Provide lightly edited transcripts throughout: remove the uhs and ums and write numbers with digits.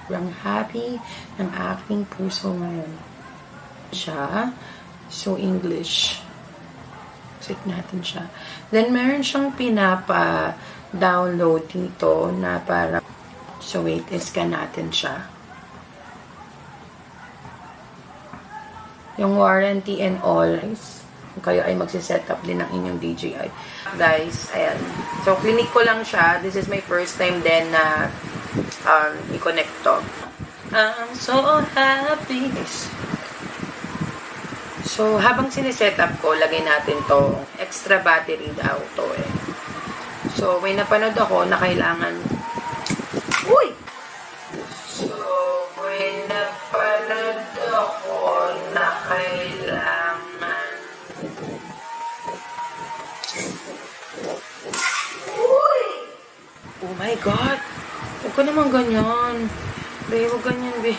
sobrang happy ng aking puso ngayon. Siya. So, English. Check natin siya. Then, meron siyang pinapa-download dito na para... So, wait, iscan natin siya. Yung warranty and all, kayo ay magsiset up din ng inyong DJI. Guys, ayan. So, clinic ko lang siya. This is my first time din na i-connect to. I'm so happy. So, habang siniset up ko, lagay natin to. Extra battery daw to eh. So, may napanood ako na kailangan... Uy! So, may napanood ako na kailangan... Uy! Oh my God! Huwag ka naman ganyan. Be, huwag ganyan, be.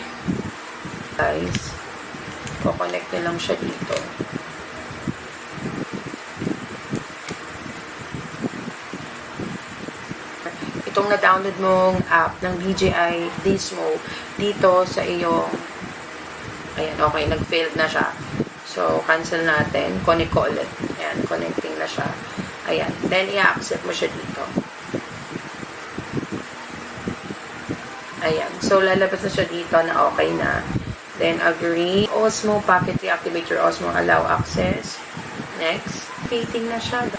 Guys, kukonect na lang siya dito. Itong na-download mong app ng DJI Dismo dito sa iyong ayan, okay, nag-failed na siya. So, cancel natin. Connect ko ulit. Ayan, connecting na siya. Ayan. Then, i-accept mo siya dito. Ayan. So, lalabas na siya dito na okay na. Then, agree. Osmo, packet deactivate your Osmo, allow access. Next. Waiting na siya.